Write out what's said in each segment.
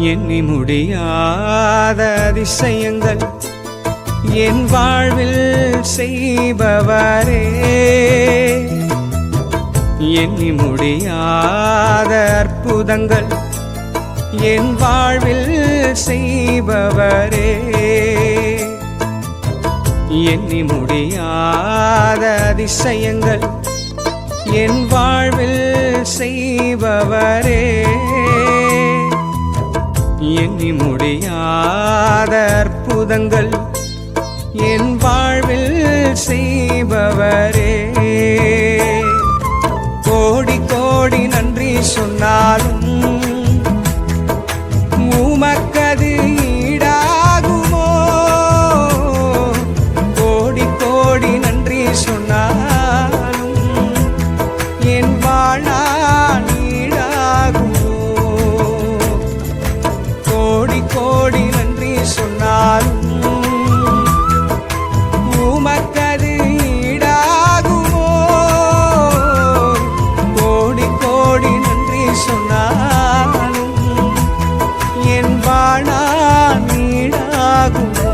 எண்ணி முடியாத அதிசயங்கள் என் வாழ்வில் செய்பவரே, எண்ணி முடியாத அற்புதங்கள் என் வாழ்வில் செய்பவரே, எண்ணி முடியாத அதிசயங்கள் என் வாழ்வில் செய்பவரே, எண்ணி முடியாத அற்புதங்கள் என் வாழ்வில் செய்பவரே. கோடி கோடி நன்றி சொன்னாலும் உமக்கது ஈடாகுமோ, கோடி கோடி நன்றி சொன்னாலும் என் வாழ்நாள் ஈடாகுமோ, கோடி கோடி நன்றி சொன்னாலும் உமக்கது ஈடாகுமோ, கோடி கோடி நன்றி சொன்னாலும் என் வாழ்நாள் ஈடாகுமோ.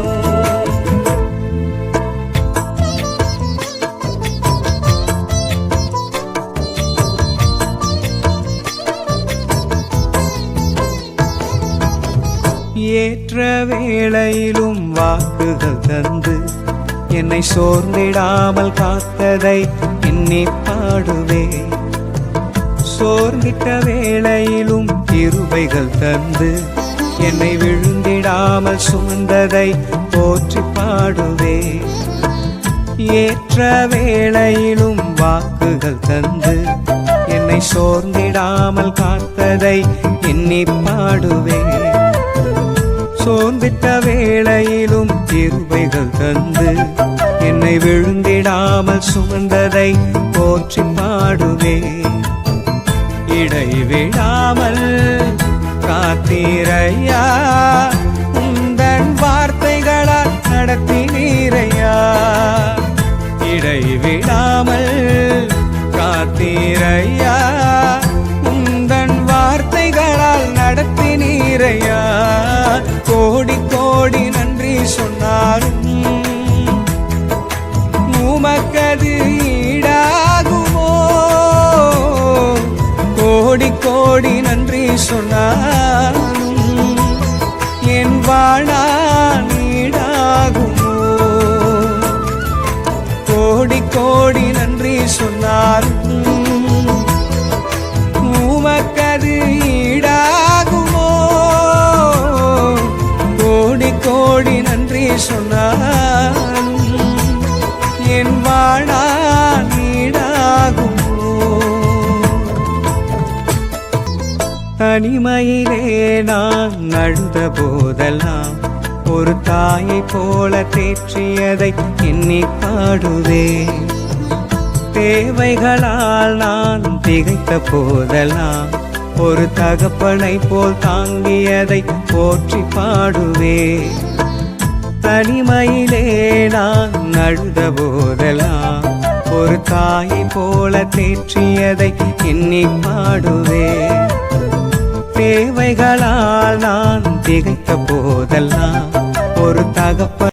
ஏற்ற வேளையிலும் வாக்குகள் தந்து என்னை சோர்ந்திடாமல் காத்ததை எண்ணி பாடுவே, சோர்ந்திட்ட வேளையிலும் கிருபைகள் தந்து என்னை விழுந்திடாமல் சுமந்ததை போற்றி பாடுவே, ஏற்ற வேளையிலும் வாக்குகள் தந்து என்னை சோர்ந்திடாமல் காத்ததை எண்ணி பாடுவே, சோர்ந்திட்ட வேளையிலும் கிருபைகள் தந்து என்னை விழுந்திடாமல் சுமந்ததை போற்றி பாடுவே, இடைவிடாமல் காத்தீரையா, உந்தன் வார்த்தைகளால் நடத்தினீரையா, இடைவிடாமல் காத்தீரையா, உந்தன் வார்த்தைகளால் நடத்தினீரையா, கோடி கோடி நன்றி சொன்னாலும் உமக்கது ஈடாகுமோ, கோடி கோடி நன்றி சொன்னாலும் என் வாழ்நாள் ஈடாகுமோ, கோடி கோடி நன்றி சொன்னாலும் உமக்கது ஈடாகுமோ, கோடி கோடி நன்றி சொன்னாலும் என் வாழ்நாள் ஈடாகுமோ. தனிமையிலே நான் அழுத போதெல்லாம் ஒரு தாயை போல தேற்றியதை எண்ணி பாடுவே, தேவைகளால் நான் திகைத்த போதெல்லாம் ஒரு தகப்பனை போல் தாங்கியதை போற்றி பாடுவே, தனிமையிலே நான் அழுத போதெல்லாம் ஒரு தாயை போல தேற்றியதை எண்ணி பாடுவே, தேவைகளால் நான் திகைத்த போதெல்லாம் ஒரு தகப்பன்